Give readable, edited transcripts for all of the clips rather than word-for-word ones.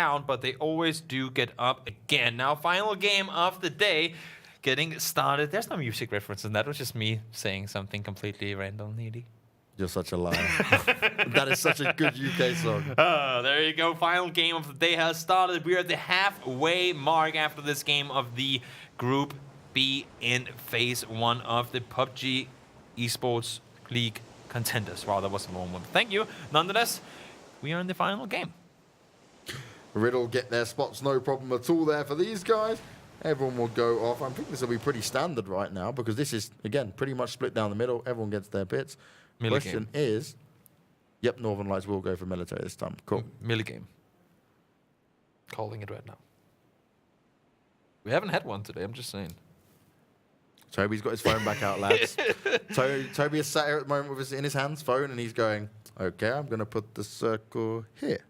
down, but they always do get up again. Now, final game of the day, getting started. There's no music reference, and that was just me saying something completely random, Needy. You're such a liar. That is such a good UK song. There you go. Final game of the day has started. We are at the halfway mark after this game of the Group B in Phase 1 of the PUBG Esports League Contenders. Wow, that was a long one. Thank you. Nonetheless, we are in the final game. Riddle get their spots, no problem at all there for these guys. Everyone will go off. I think this will be pretty standard right now because this is, again, pretty much split down the middle. Everyone gets their bits. Question is, yep, Northern Lights will go for military this time. Cool. Milligame. Calling it right now. We haven't had one today, I'm just saying. Toby's got his phone back out, lads. Toby is sat here at the moment with his in his hands, phone, and he's going, okay, I'm going to put the circle here.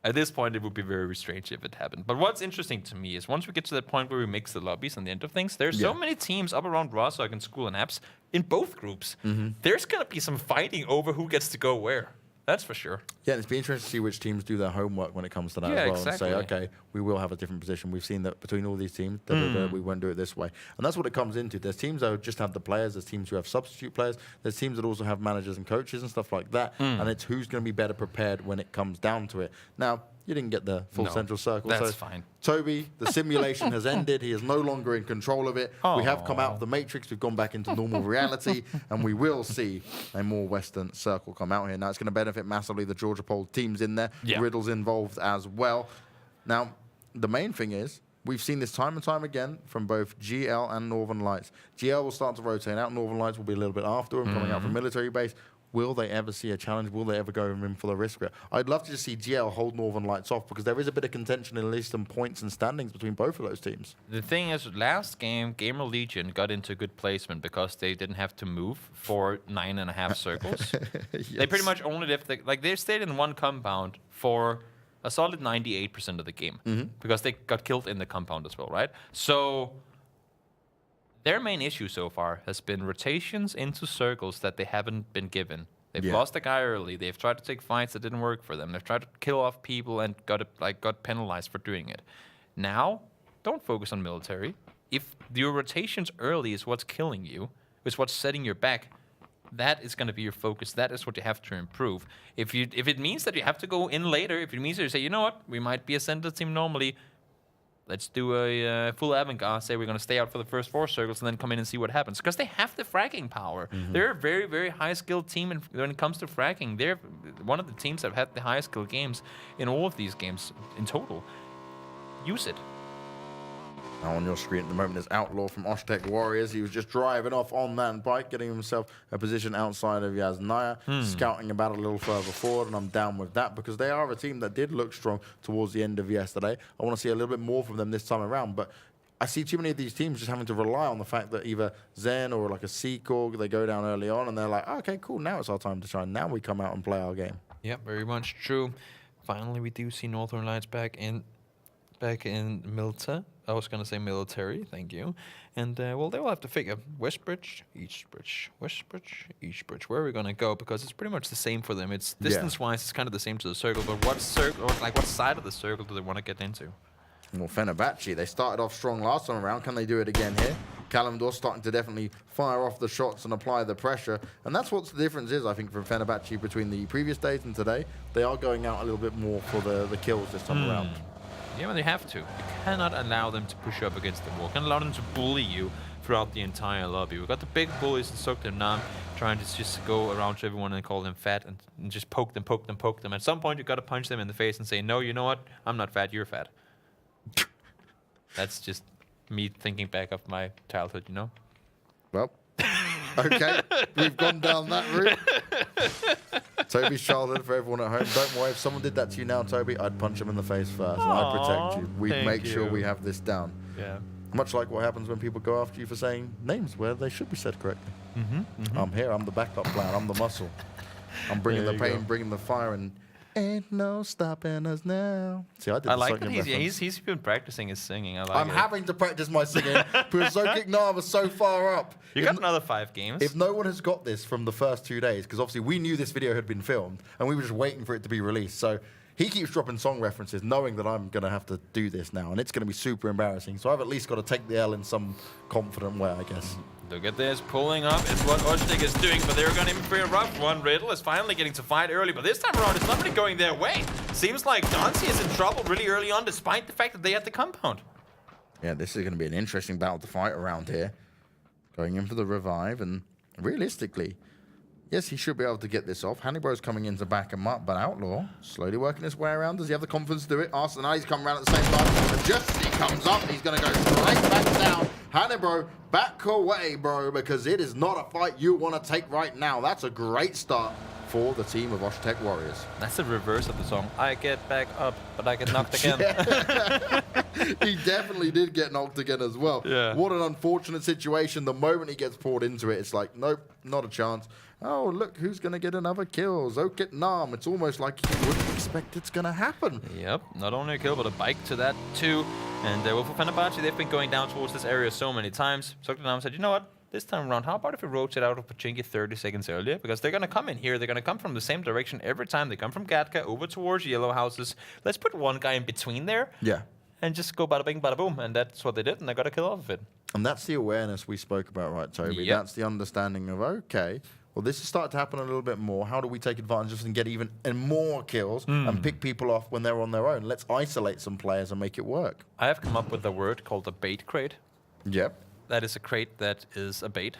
At this point, it would be very strange if it happened. But what's interesting to me is once we get to that point where we mix the lobbies and the end of things, there's so many teams up around Rostock and School and Apps in both groups. There's going to be some fighting over who gets to go where. That's for sure. Yeah, and it's been interesting to see which teams do their homework when it comes to that as well. Exactly. And say, okay, we will have a different position. We've seen that between all these teams, we won't do it this way. And that's what it comes into. There's teams that just have the players. There's teams who have substitute players. There's teams that also have managers and coaches and stuff like that. And it's who's going to be better prepared when it comes down to it. Now, you didn't get the full central circle. That's fine. Toby, the simulation has ended. He is no longer in control of it. We have come out of the matrix. We've gone back into normal reality. And we will see a more Western circle come out here. Now, it's going to benefit massively the Georgia Pole teams in there. Yeah. Riddle's involved as well. Now, the main thing is, we've seen this time and time again from both GL and Northern Lights. GL will start to rotate out. Northern Lights will be a little bit after and coming out from military base. Will they ever see a challenge? Will they ever go in for the risk? I'd love to just see GL hold Northern Lights off because there is a bit of contention in at least some points and standings between both of those teams. The thing is, last game, Gamer Legion got into good placement because they didn't have to move for 9.5 circles. Yes. They pretty much only left, they stayed in one compound for a solid 98% of the game because they got killed in the compound as well, right? So their main issue so far has been rotations into circles that they haven't been given. They've lost a guy early. They've tried to take fights that didn't work for them. They've tried to kill off people and got penalized for doing it. Now, don't focus on military. If your rotations early is what's killing you, is what's setting your back, that is going to be your focus. That is what you have to improve. If it means that you have to go in later, if it means that you say, you know what, we might be a center team normally, let's do a full avant-garde, say we're going to stay out for the first 4 circles and then come in and see what happens. Because they have the fragging power. They're a very, very high-skilled team when it comes to fragging. They're one of the teams that have had the highest-skilled games in all of these games in total. Use it. Now on your screen at the moment is Outlaw from Oshtec Warriors. He was just driving off on that bike, getting himself a position outside of Yaznaya, scouting about a little further forward, and I'm down with that because they are a team that did look strong towards the end of yesterday. I want to see a little bit more from them this time around, but I see too many of these teams just having to rely on the fact that either Zen or like a Seacorp, they go down early on and they're like, okay, cool, now it's our time to shine. Now we come out and play our game. Yeah, very much true. Finally, we do see Northern Lights back in Milta. I was going to say military, thank you. And, well, they will have to figure Westbridge, Eastbridge, Westbridge, Eastbridge. Where are we going to go? Because it's pretty much the same for them. It's distance-wise, it's kind of the same to the circle. But what circle, or like what side of the circle do they want to get into? Well, Fenerbahce, they started off strong last time around. Can they do it again here? Kalimdor starting to definitely fire off the shots and apply the pressure. And that's what the difference is, I think, from Fenerbahce between the previous days and today. They are going out a little bit more for the kills this time around. Yeah, but they have to. You cannot allow them to push up against the wall. You can't allow them to bully you throughout the entire lobby. We've got the big bullies in Sukter Nam trying to just go around to everyone and call them fat and just poke them. At some point, you've got to punch them in the face and say, no, you know what? I'm not fat, you're fat. That's just me thinking back of my childhood, you know? Well, okay. We've gone down that route. Toby's childhood for everyone at home. Don't worry, if someone did that to you now, Toby, I'd punch him in the face first. And I'd protect you. We'd make sure we have this down. Yeah. Much like what happens when people go after you for saying names where they should be said correctly. I'm here. I'm the backup plan. I'm the muscle. I'm bringing the pain, bringing the fire, and ain't no stopping us now. See, I like that he's been practicing his singing. I'm having to practice my singing because Zokik Nar was so far up. You got another 5 games. If no one has got this from the first 2 days, because obviously we knew this video had been filmed and we were just waiting for it to be released. So he keeps dropping song references, knowing that I'm going to have to do this now, and it's going to be super embarrassing. So I've at least got to take the L in some confident way, I guess. Look at this, pulling up is what Ojtek is doing, but they're going in for a rough one. Riddle is finally getting to fight early, but this time around it's not really going their way. Seems like Dancy is in trouble really early on, despite the fact that they had the compound. Yeah, this is going to be an interesting battle to fight around here. Going in for the revive, and realistically, yes, he should be able to get this off. Hannibro's coming in to back him up, but Outlaw slowly working his way around. Does he have the confidence to do it? Arsenal, he's coming around at the same time. And just as he comes up, he's going to go straight back down. Hannibro, back away, bro, because it is not a fight you want to take right now. That's a great start for the team of Oshtek Warriors. That's the reverse of the song. I get back up, but I get knocked again. He definitely did get knocked again as well. Yeah. What an unfortunate situation. The moment he gets poured into it, it's like, nope, not a chance. Oh, look, who's going to get another kill? Zokit Nam. It's almost like you wouldn't expect it's going to happen. Yep, not only a kill, but a bike to that too. And Wolf of Fenerbahce, they've been going down towards this area so many times. Zokit Nam said, you know what? This time around, how about if we rotate out of Pachinki 30 seconds earlier? Because they're going to come in here. They're going to come from the same direction every time. They come from Gatka over towards Yellow Houses. Let's put one guy in between there. Yeah. And just go bada bing, bada boom. And that's what they did, and they got a kill off of it. And that's the awareness we spoke about, right, Toby? Yep. That's the understanding of, okay, well, this is starting to happen a little bit more. How do we take advantage of this and get even more kills and pick people off when they're on their own? Let's isolate some players and make it work. I have come up with a word called a bait crate. Yep. That is a crate that is a bait.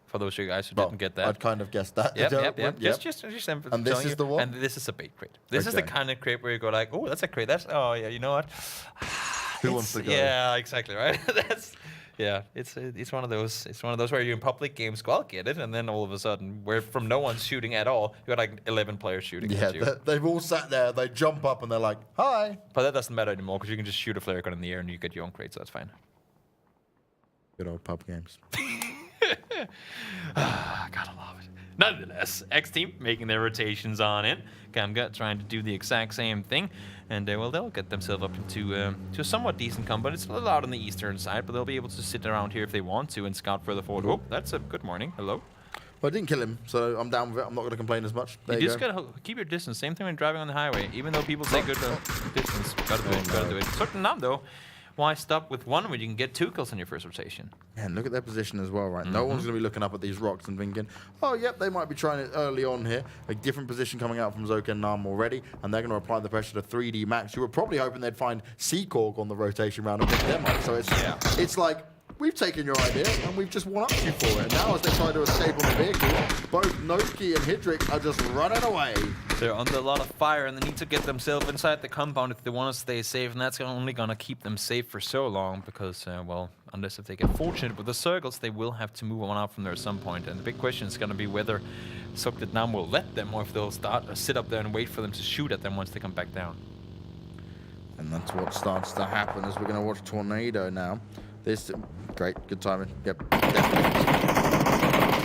For those of you guys who didn't get that. I'd kind of guessed that. Yep. Just and this is the one? And this is a bait crate. This is the kind of crate where you go like, oh, that's a crate. That's, oh, yeah, you know what? Who wants to go? Yeah, exactly, right? It's one of those. It's one of those where you in public games go, I'll get it, and then all of a sudden, where from no one's shooting at all, you got like 11 players shooting at you. Yeah, they've all sat there. They jump up and they're like, "Hi!" But that doesn't matter anymore because you can just shoot a flare gun in the air and you get your own crate, so that's fine. Good old pub games. Gotta love it. Nonetheless, X team making their rotations on in. Kamga trying to do the exact same thing. And well, they'll get themselves up into to a somewhat decent combo. It's a little out on the eastern side, but they'll be able to sit around here if they want to and scout further forward. Oh, that's a good morning. Hello. Well, I didn't kill him, so I'm down with it. I'm not going to complain as much. There you just gotta keep your distance. Same thing when driving on the highway. Even though people say good distance, gotta do it. Gotta do it. Certain numb though. Why stop with one when you can get 2 kills in your first rotation? And look at their position as well, right? No one's going to be looking up at these rocks and thinking, oh, yep, they might be trying it early on here. A different position coming out from Zoka and Nam already, and they're going to apply the pressure to 3D Max. You were probably hoping they'd find Seacork on the rotation round and pick them up. So it's like, we've taken your idea and we've just one-upped you for it. And now as they try to escape on the vehicle, both Noki and Hidrik are just running away. They're under a lot of fire and they need to get themselves inside the compound if they want to stay safe. And that's only going to keep them safe for so long because, well, unless if they get fortunate with the circles, they will have to move on out from there at some point. And the big question is going to be whether Sokdet Nam will let them or if they'll sit up there and wait for them to shoot at them once they come back down. And that's what starts to happen as we're going to watch Tornado now. This, great, good timing. Yep, definitely.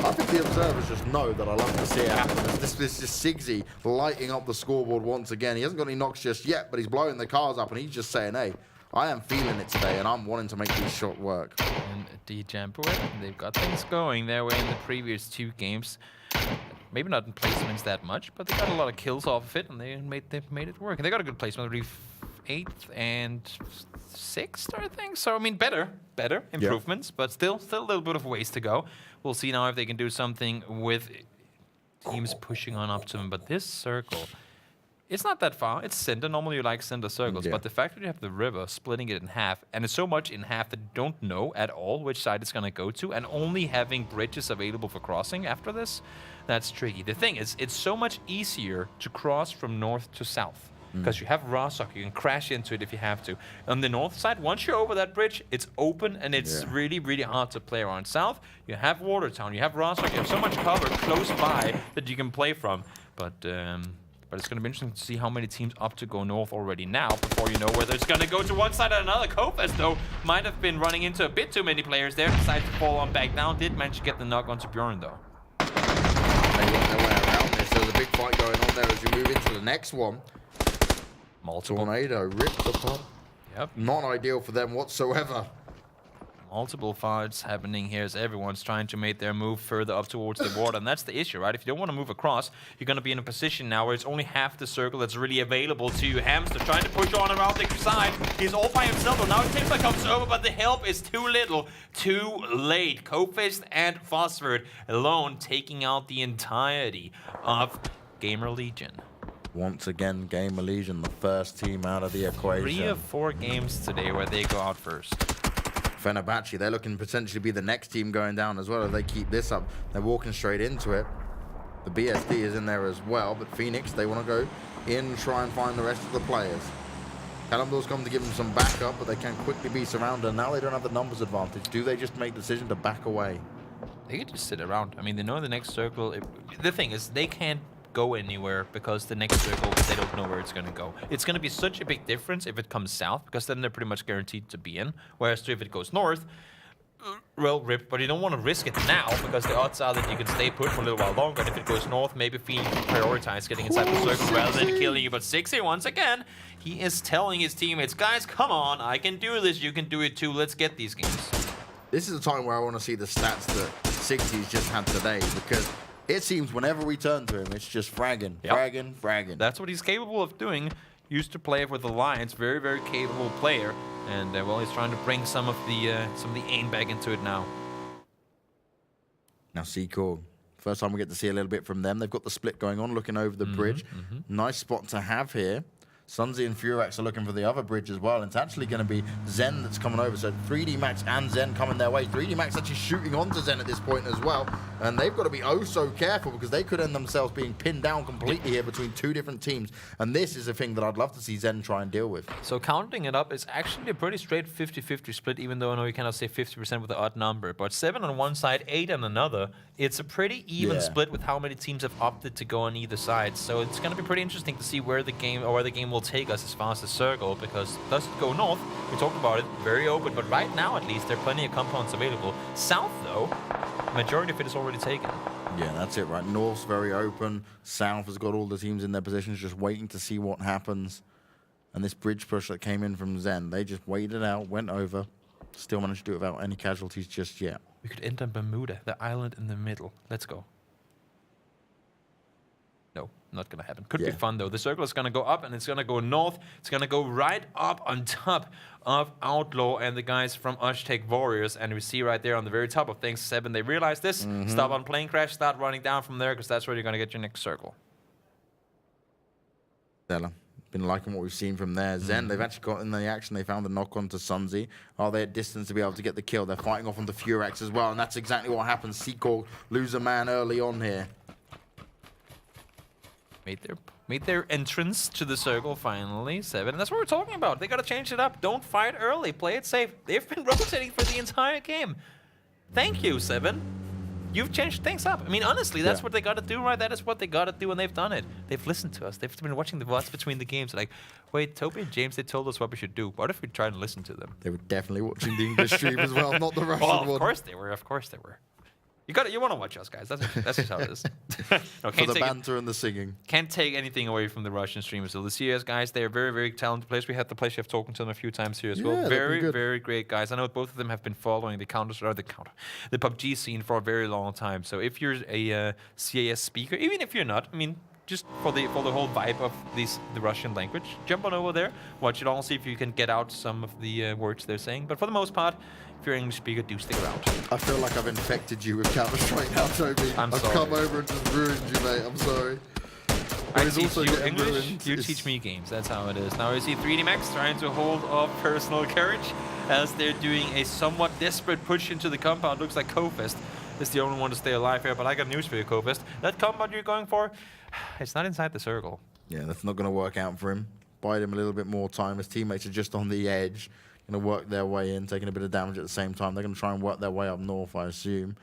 I think the observers just know that I love to see it happen. This is Sigsy lighting up the scoreboard once again. He hasn't got any knocks just yet, but he's blowing the cars up and he's just saying, hey, I am feeling it today and I'm wanting to make these shots work. And D-Jamper, they've got things going their way in the previous 2 games. Maybe not in placements that much, but they got a lot of kills off of it and they've made it work. And they got a good placement, 8th and 6th, I think. So, I mean, better improvements, but still a little bit of ways to go. We'll see now if they can do something with teams pushing on up to them. But this circle, it's not that far. It's center. Normally you like center circles, but the fact that you have the river splitting it in half, and it's so much in half that you don't know at all which side it's going to go to, and only having bridges available for crossing after this, that's tricky. The thing is, it's so much easier to cross from north to south. Because you have Rostock, you can crash into it if you have to. On the north side, once you're over that bridge, it's open and it's really, really hard to play around. South, you have Watertown, you have Rostock, you have so much cover close by that you can play from. But it's going to be interesting to see how many teams opt to go north already now before you know whether it's going to go to one side or another. Kofas, though, might have been running into a bit too many players there. Decided to fall on back down. Did manage to get the knock onto Bjorn, though. They work their way around this. There's a big fight going on there as you move into the next one. Multiple. Tornado ripped apart. Yep. Not ideal for them whatsoever. Multiple fights happening here as everyone's trying to make their move further up towards the water, and that's the issue, right? If you don't want to move across, you're going to be in a position now where it's only half the circle that's really available to you. Hamster trying to push on around the side. He's all by himself, but now it seems like comes over, but the help is too little, too late. Cofist and Phosphor alone taking out the entirety of Gamer Legion. Once again, Gamer Legion, the first team out of the equation. 3 of 4 games today where they go out first. Fenerbahce, they're looking to potentially be the next team going down as well. If they keep this up, they're walking straight into it. The BSD is in there as well, but Phoenix, they want to go in and try and find the rest of the players. Kalimdor's come to give them some backup, but they can quickly be surrounded. And now they don't have the numbers advantage. Do they just make the decision to back away? They could just sit around. I mean, they know the next circle. The thing is, they can't go anywhere because the next circle, they don't know where it's going to go. It's going to be such a big difference if it comes south, because then they're pretty much guaranteed to be in. Whereas if it goes north, well, rip, but you don't want to risk it now because the odds are that you can stay put for a little while longer. And if it goes north, maybe Phoenix will prioritize getting inside the circle rather than killing you. But 60, once again, he is telling his teammates, guys, come on, I can do this, you can do it too, let's get these games. This is a time where I want to see the stats that 60's just had today, because it seems whenever we turn to him, it's just fragging, fragging. That's what he's capable of doing. Used to play with the Lions, very, very capable player, and well, he's trying to bring some of the aim back into it now. Now, Seacorp, first time we get to see a little bit from them. They've got the split going on, looking over the bridge. Nice spot to have here. Sunzi and Furax are looking for the other bridge as well, and it's actually going to be Zen that's coming over. So 3D Max and Zen coming their way. 3D Max actually shooting onto Zen at this point as well, and they've got to be oh so careful because they could end themselves being pinned down completely here between 2 different teams, and this is a thing that I'd love to see Zen try and deal with. So counting it up, it's actually a pretty straight 50-50 split, even though I know you cannot say 50% with an odd number, but 7 on one side, 8 on another. It's a pretty even split with how many teams have opted to go on either side, so it's going to be pretty interesting to see where the game will take us as far as the circle, because it does go north. We talked about it, very open, but right now at least there are plenty of compounds available. South though, majority of it is already taken. Yeah, that's it, right? North's very open. South has got all the teams in their positions, just waiting to see what happens. And this bridge push that came in from Zen, they just waited out, went over, still managed to do it without any casualties just yet. We could enter Bermuda, the island in the middle. Let's go. No, not going to happen. Could be fun, though. The circle is going to go up, and it's going to go north. It's going to go right up on top of Outlaw and the guys from Aztec Warriors. And we see right there on the very top of things, 7, they realize this. Stop on plane crash, start running down from there, because that's where you're going to get your next circle. Stella. Been liking what we've seen from there. Zen, they've actually got in the action. They found the knock on to Sunzi. Are they at distance to be able to get the kill? They're fighting off onto Furax as well, and that's exactly what happens. Seacorp lose a man early on here. Made their entrance to the circle finally, 7. And that's what we're talking about. They got to change it up. Don't fight early. Play it safe. They've been rotating for the entire game. Thank you, 7. You've changed things up. I mean, honestly, that's what they got to do, right? That is what they got to do, and they've done it. They've listened to us. They've been watching the VODs between the games. Like, wait, Toby and James, they told us what we should do. What if we try to listen to them? They were definitely watching the English stream as well, not the Russian one. Of course they were. Of course they were. You want to watch us, guys. That's just how it is. No, for the banter and the singing. Can't take anything away from the Russian streamers. So the CS guys, they're very, very talented players. We had the pleasure of talking to them a few times here as well. Very, very great guys. I know both of them have been following the the PUBG scene for a very long time. So if you're a CAS speaker, even if you're not, I mean, just for the whole vibe of the Russian language, jump on over there, watch it all, see if you can get out some of the words they're saying. But for the most part, if you're an English speaker, do stick around. I feel like I've infected you with Counter-Strike now, Toby. I've come over and just ruined you, mate. I'm sorry. I teach you English, you teach me games. That's how it is. Now you see 3D Max trying to hold off personal courage as they're doing a somewhat desperate push into the compound. Looks like Cofist is the only one to stay alive here, but I got news for you, Cofist. That compound you're going for, it's not inside the circle. Yeah, that's not going to work out for him. Bide him a little bit more time. His teammates are just on the edge. Going to work their way in, taking a bit of damage at the same time. They're going to try and work their way up north, I assume.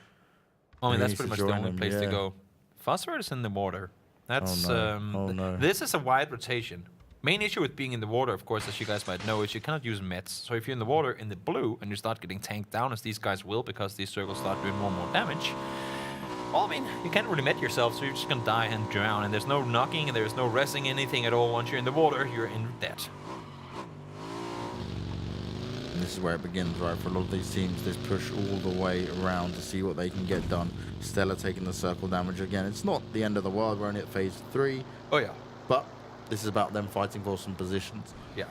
I mean, that's pretty much the only place to go. Phosphor is in the water. That's no. This is a wide rotation. Main issue with being in the water, of course, as you guys might know, is you cannot use meds. So if you're in the water in the blue and you start getting tanked down, as these guys will, because these circles start doing more and more damage, well, I mean, you can't really med yourself, so you're just going to die and drown. And there's no knocking and there's no resting anything at all. Once you're in the water, you're in debt. this is where it begins, right? For a lot of these teams, this push all the way around to see what they can get done. Stella taking the circle damage again. It's not the end of the world. We're only at phase 3. Oh, yeah. But this is about them fighting for some positions. Yeah.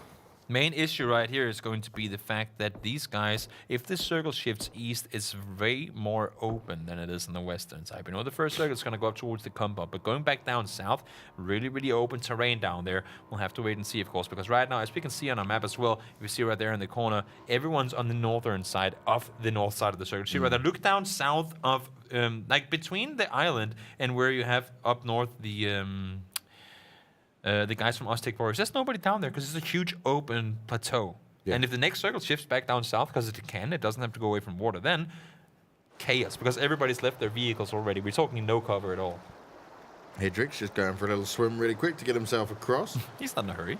Main issue right here is going to be the fact that these guys, if this circle shifts east, it's way more open than it is on the western side. You know, the first circle is going to go up towards the compound, but going back down south, really, really open terrain down there. We'll have to wait and see, of course, because right now, as we can see on our map as well, if you see right there in the corner, everyone's on the northern side of the north side of the circle. See right there, look down south of, like between the island and where you have up north the guys from Aztec Warriors. There's nobody down there because it's a huge open plateau. Yeah. And if the next circle shifts back down south, because it can, it doesn't have to go away from water, then chaos, because everybody's left their vehicles already. We're talking no cover at all. Hedrick's just going for a little swim really quick to get himself across. He's not in a hurry.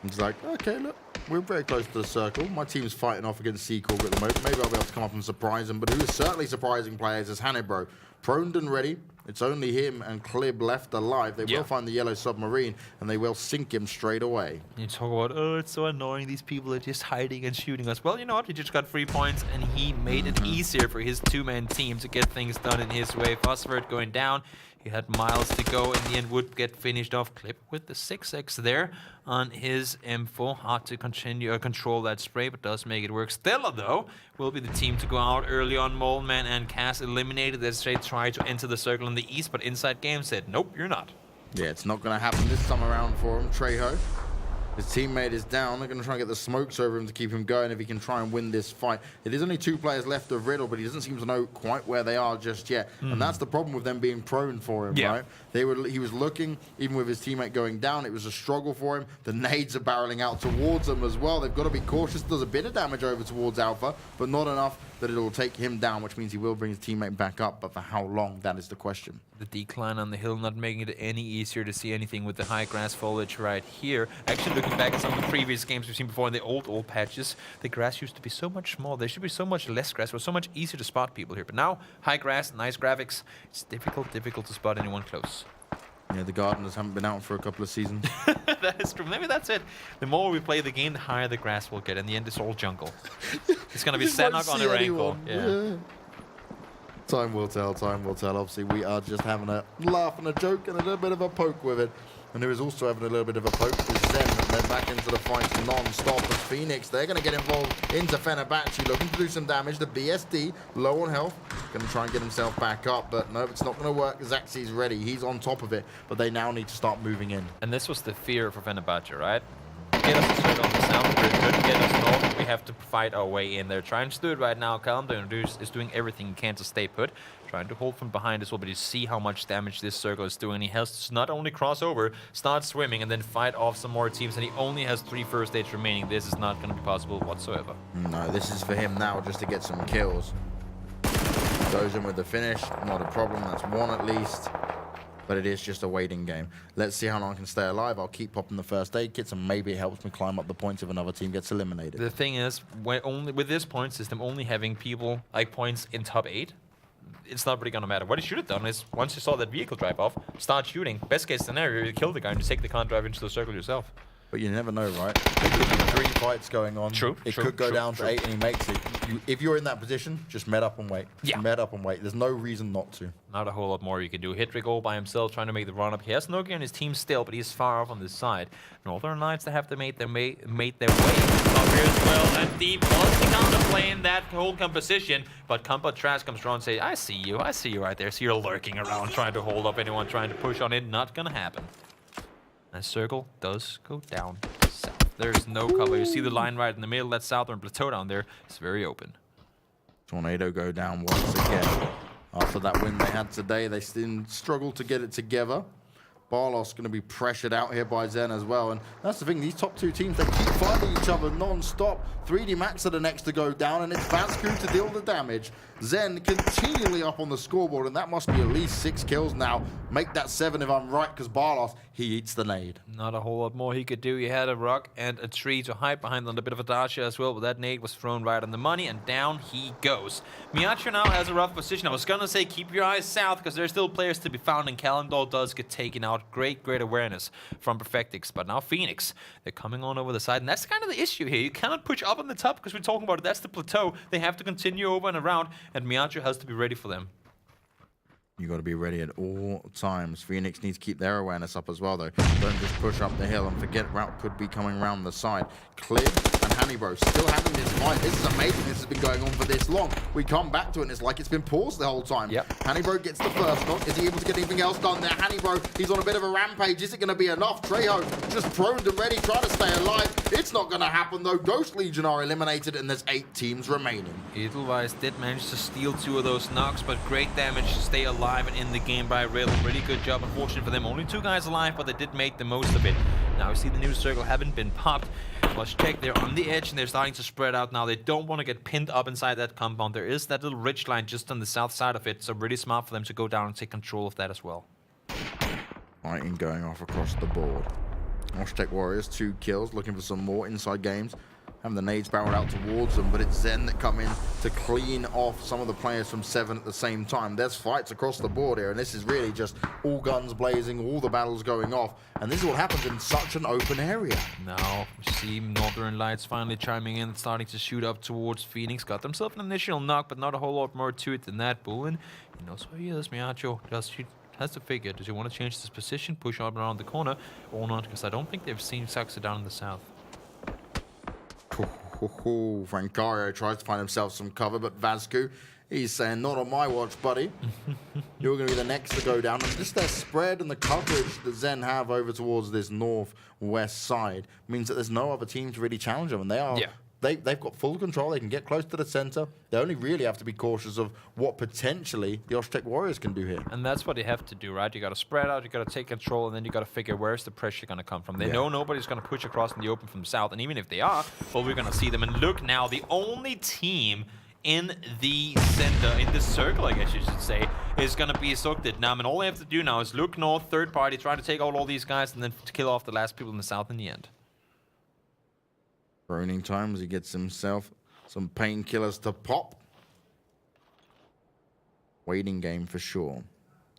He's like, okay, look, we're very close to the circle. My team's fighting off against Corp at the moment. Maybe I'll be able to come up and surprise him. But who is certainly surprising players is Hannibro. Proned and ready. It's only him and Klib left alive. They will find the yellow submarine, and they will sink him straight away. You talk about, oh, it's so annoying. These people are just hiding and shooting us. Well, you know what? He just got 3 points, and he made it easier for his 2-man team to get things done in his way. Phosphorate going down. He had miles to go. In the end, would get finished off. Clip with the 6x there on his M4. Hard to continue control that spray, but does make it work. Stella, though, will be the team to go out early on. Moleman and Cass eliminated as they try to enter the circle in the east, but Inside Game said, nope, you're not. Yeah, it's not going to happen this time around for him. Trejo, his teammate is down. They're going to try and get the smokes over him to keep him going if he can try and win this fight. It is only 2 players left of Riddle, but he doesn't seem to know quite where they are just yet. And that's the problem with them being prone for him, right? He was looking, even with his teammate going down, it was a struggle for him. The nades are barreling out towards him as well. They've got to be cautious. There's a bit of damage over towards Alpha, but not enough that it'll take him down, which means he will bring his teammate back up. But for how long, that is the question. The decline on the hill not making it any easier to see anything with the high grass foliage right here. Actually, looking back at some of the previous games we've seen before in the old patches, the grass used to be so much small. There should be so much less grass. It was so much easier to spot people here. But now, high grass, nice graphics. It's difficult to spot anyone close. Yeah, the Gardeners haven't been out for a couple of seasons. That is true. Maybe that's it. The more we play the game, the higher the grass will get. In the end, it's all jungle. It's going to be Sanok on Erangel. Yeah. Time will tell, time will tell. Obviously, we are just having a laugh and a joke and a little bit of a poke with it. And there is also having a little bit of a poke with Zen. They're back into the fight non-stop. As Phoenix, they're going to get involved into Fenerbahce, looking to do some damage. The BSD, low on health, going to try and get himself back up. But no, it's not going to work. Zaxxy's ready. He's on top of it. But they now need to start moving in. And this was the fear for Fenerbahce, right? Get us straight on the south, couldn't get us north. We have to fight our way in. They're trying to do it right now. Calendar is doing everything he can to stay put. Trying to hold from behind as well, but you see how much damage this circle is doing. He has to not only cross over, start swimming, and then fight off some more teams, and he only has 3 first stage remaining. This is not going to be possible whatsoever. No, this is for him now just to get some kills. Goes in with the finish, not a problem. That's 1 at least. But it is just a waiting game. Let's see how long I can stay alive. I'll keep popping the first aid kits, and maybe it helps me climb up the points if another team gets eliminated. The thing is, with this point system, only having people like points in top 8, it's not really going to matter. What he should have done is, once you saw that vehicle drive off, start shooting. Best case scenario, you kill the guy and just take the con drive into the circle yourself. But you never know, right? There could be 3 fights going on. True. It could go down to 8 and he makes it. If you're in that position, just med up and wait. Just med up and wait. There's no reason not to. Not a whole lot more you can do. Hedrick all by himself trying to make the run up. He has Nokia on his team still, but he's far off on this side. Northern Knights, they have to make their way up here as well. And Deep wants to counterplay in that whole composition, but Kampa Trash comes around and says, I see you right there. So you're lurking around trying to hold up anyone trying to push on it. Not gonna happen. And circle does go down south. There's no cover. You see the line right in the middle. That southern plateau down there is very open. Tornado go down once again. After that win they had today, they still struggled to get it together. Barlos going to be pressured out here by Zen as well. And that's the thing, these top 2 teams, they keep fighting each other non-stop. 3D Max are the next to go down, and it's Vasku to deal the damage. Zen continually up on the scoreboard, and that must be at least 6 kills now. Make that 7 if I'm right, because Barlos, he eats the nade. Not a whole lot more he could do. He had a rock and a tree to hide behind on a bit of a Dacia as well, but that nade was thrown right on the money, and down he goes. Miacho now has a rough position. I was gonna say keep your eyes south, because there's still players to be found, and Calendar does get taken out. Great awareness from Perfectix, but now Phoenix, they're coming on over the side, and that's kind of the issue here. You cannot push up on the top, because we're talking about it. That's the plateau. They have to continue over and around, and Miacho has to be ready for them. You got to be ready at all times. Phoenix needs to keep their awareness up as well, though. Don't just push up the hill and forget route could be coming around the side. Clear and Hannibro still having this fight. This is amazing. This has been going on for this long. We come back to it and it's like it's been paused the whole time. Yep. Hannibro gets the first knock. Is he able to get anything else done there? Hannibro, he's on a bit of a rampage. Is it going to be enough? Trejo just prone and ready, trying to stay alive. It's not going to happen, though. Ghost Legion are eliminated and there's 8 teams remaining. Edelweiss did manage to steal 2 of those knocks, but great damage to stay alive and in the game by Rail. Really good job. Unfortunate for them, only 2 guys alive, but they did make the most of it. Now we see the new circle haven't been popped. Let's check, they're on the edge and they're starting to spread out now. They don't want to get pinned up inside that compound. There is that little ridge line just on the south side of it, so really smart for them to go down and take control of that as well. Fighting going off across the board. Oshtek Warriors 2 kills, looking for some more inside games. Having the nades barreled out towards them, but it's Zen that come in to clean off some of the players from 7 at the same time. There's fights across the board here, and this is really just all guns blazing, all the battles going off, and this is what happens in such an open area. Now, we see Northern Lights finally chiming in, starting to shoot up towards Phoenix. Got themselves an initial knock, but not a whole lot more to it than that. Bullen, he knows who he is. Miacho has to figure, does he want to change his position, push up around the corner, or not? Because I don't think they've seen Saxa down in the south. Francario tries to find himself some cover, but Vascu, he's saying, not on my watch, buddy. You're going to be the next to go down. And just their spread and the coverage that Zen have over towards this northwest side means that there's no other team to really challenge them. And they are, they've got full control. They can get close to the center. They only really have to be cautious of what potentially the Oshtek Warriors can do here. And that's what they have to do, right? You got to spread out, you got to take control, and then you got to figure where's the pressure going to come from. They know nobody's going to push across in the open from the south, and even if they are, well, we're going to see them. And look now, the only team in the center, in the circle, I guess you should say, is going to be Sogdit now. And all they have to do now is look north, third party, try to take out all these guys, and then kill off the last people in the south in the end. Burning time as he gets himself some painkillers to pop. Waiting game for sure.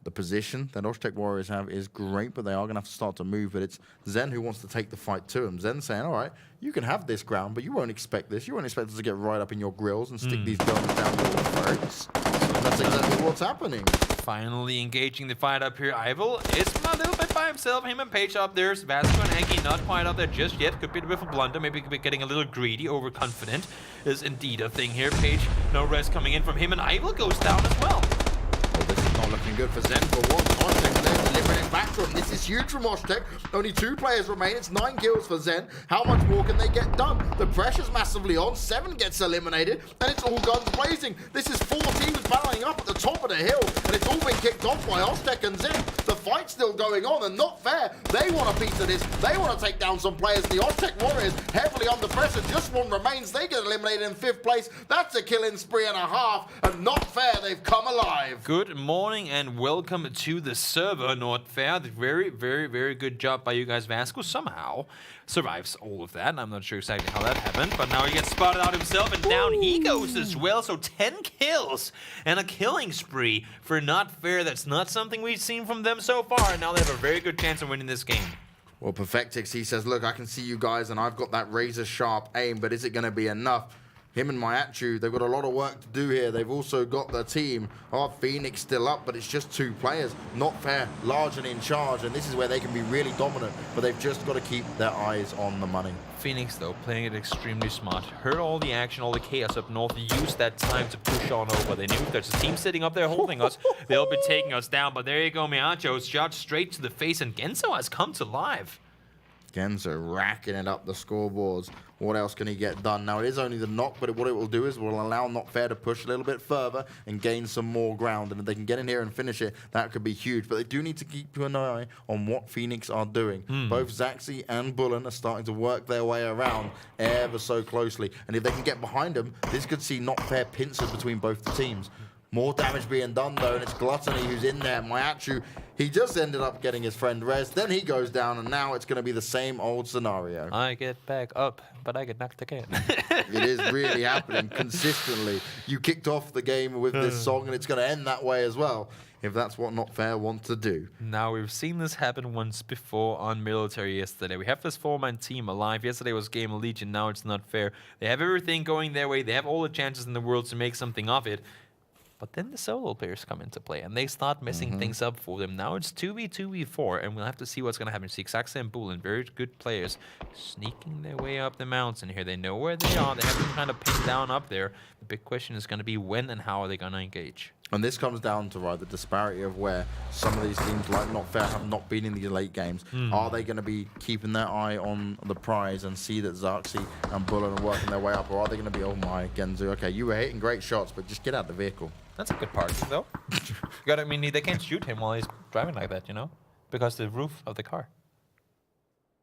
The position that Oshtek Warriors have is great, but they are going to have to start to move. But it's Zen who wants to take the fight to him. Zen saying, all right, you can have this ground, but you won't expect this. You won't expect us to get right up in your grills and stick these guns down your throats. That's exactly what's happening. Finally engaging the fight up here. Ivel is a little bit by himself. Him and Page up there. Vasco and Anki not quite up there just yet. Could be a bit of a blunder. Maybe could be getting a little greedy, overconfident. Is indeed a thing here. Page, no rest coming in from him, and Ivel goes down as well. Well, this is not looking good for Zen for one. Oshtek there delivering it back to him. This is huge from Oshtek. Only 2 players remain. It's 9 kills for Zen. How much more can they get done? The pressure's massively on. 7 gets eliminated, and it's all guns blazing. This is 4 teams battling up at the top of the hill, and it's all been kicked off by Oshtek and Zen. The fight's still going on, and not fair. They want a piece of this. They want to take down some players. The Oshtek Warriors heavily under pressure. Just 1 remains. They get eliminated in 5th place. That's a killing spree and a half, and not fair. They've come alive. Good morning and welcome to the server. Not fair. Very good job by you guys. Vasco somehow survives all of that, and I'm not sure exactly how that happened, but now he gets spotted out himself, and down he goes as well. So 10 kills and a killing spree for Not Fair. That's not something we've seen from them so far, and now they have a very good chance of winning this game. Well, Perfectix, he says, look, I can see you guys, and I've got that razor-sharp aim, but is it going to be enough? Him and Miachu, they've got a lot of work to do here. They've also got the team of Phoenix still up, but it's just 2 players. Not fair, large and in charge, and this is where they can be really dominant, but they've just got to keep their eyes on the money. Phoenix, though, playing it extremely smart. Heard all the action, all the chaos up north, used that time to push on over. They knew if there's a team sitting up there holding us, they'll be taking us down. But there you go, Miacho, shot straight to the face, and Genso has come to life. Genso racking it up the scoreboards. What else can he get done? Now, it is only the knock, but what it will do is will allow Not Fair to push a little bit further and gain some more ground. And if they can get in here and finish it, that could be huge. But they do need to keep an eye on what Phoenix are doing. Both Zaxi and Bullen are starting to work their way around ever so closely. And if they can get behind them, this could see Not Fair pincers between both the teams. More damage being done, though, and it's Gluttony who's in there. Myachu, he just ended up getting his friend res. Then he goes down, and now it's going to be the same old scenario. I get back up, but I get knocked again. It is really happening consistently. You kicked off the game with this song, and it's going to end that way as well, if that's what Not Fair want to do. Now, we've seen this happen once before on Military yesterday. We have this 4-man team alive. Yesterday was Game of Legion, now it's Not Fair. They have everything going their way. They have all the chances in the world to make something of it. But then the solo players come into play, and they start messing things up for them. Now it's 2v4, and we'll have to see what's going to happen. Sixaxa and Bullen, very good players, sneaking their way up the mountain here. They know where they are. They have them kind of pinned down up there. The big question is going to be when and how are they going to engage? And this comes down to the disparity of where some of these teams like Not Fair have not been in the late games. Are they going to be keeping their eye on the prize and see that Zarxi and Bullen are working their way up? Or are they going to be, oh my, Genzu, okay, you were hitting great shots, but just get out the vehicle. That's a good part, though. I mean, they can't shoot him while he's driving like that, you know? Because the roof of the car.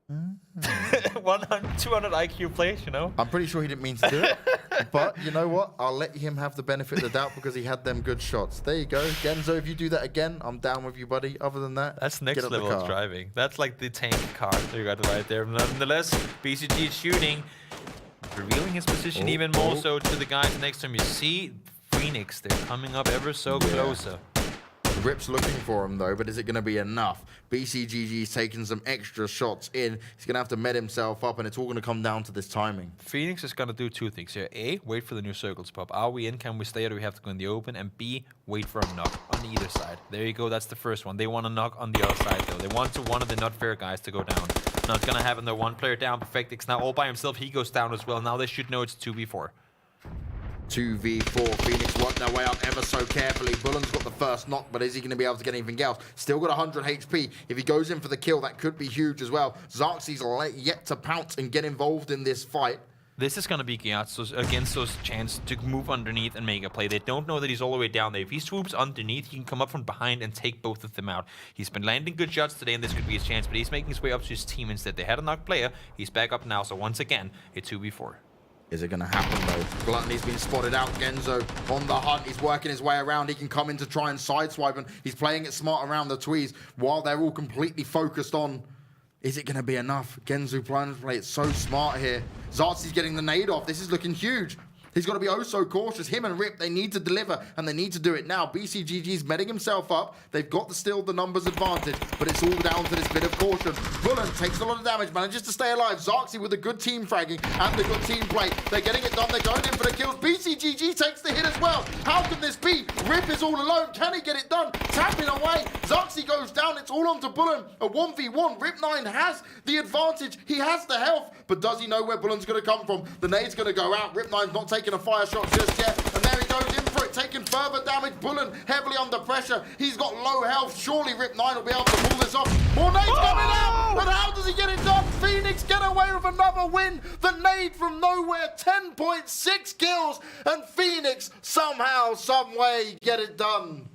100, 200 IQ plays, you know? I'm pretty sure he didn't mean to do it. But you know what? I'll let him have the benefit of the doubt because he had them good shots. There you go. Genzo, if you do that again, I'm down with you, buddy. Other than that, that's next level of driving. That's like the tank car you got right there. Nonetheless, BCG is shooting, revealing his position even more so to the guys next to him. You see Phoenix, they're coming up ever so closer. Rip's looking for him, though, but is it going to be enough? BCGG's taking some extra shots in. He's going to have to med himself up, and it's all going to come down to this timing. Phoenix is going to do two things here. A, wait for the new circle to pop. Are we in? Can we stay, or do we have to go in the open? And B, wait for a knock on either side. There you go. That's the first one. They want to knock on the other side, though. They want one of the Not Fair guys to go down. Now it's going to happen. The one player down. Perfectix now all by himself. He goes down as well. Now they should know it's 2v4. 2v4. Phoenix work their way up ever so carefully. Bullen's got the first knock, but is he going to be able to get anything else? Still got 100 HP. If he goes in for the kill, that could be huge as well. Zarxi's yet to pounce and get involved in this fight. This is going to be Genso's chance to move underneath and make a play. They don't know that he's all the way down there. If he swoops underneath, he can come up from behind and take both of them out. He's been landing good shots today, and this could be his chance, but he's making his way up to his team instead. They had a knocked player. He's back up now, so once again, it's 2v4. Is it going to happen, though? Gluttony's been spotted out. Genzo on the hunt. He's working his way around. He can come in to try and sideswipe, and he's playing it smart around the tweez while they're all completely focused on... Is it going to be enough? Genzo planning to play it so smart here. Zartzi's getting the nade off. This is looking huge. He's got to be oh so cautious. Him and Rip, they need to deliver, and they need to do it now. BCGG's medding himself up. They've got still the numbers advantage, but it's all down to this bit of caution. Bullen takes a lot of damage, manages to stay alive. Zarxi with a good team fragging and the good team play. They're getting it done. They're going in for the kills. BCGG takes the hit as well. How can this be? Rip is all alone. Can he get it done? Tapping away. Zarxi goes down. It's all onto Bullen. A 1v1. Rip9 has the advantage. He has the health, but does he know where Bullen's going to come from? The nade's going to go out. Rip9's not taking a fire shot just yet, and there he goes in for it, taking further damage. Bullen heavily under pressure. He's got low health. Surely Rip9 will be able to pull this off. More nades coming out, but how does he get it done? Phoenix get away with another win. The nade from nowhere, 10.6 kills, and Phoenix somehow, some way get it done.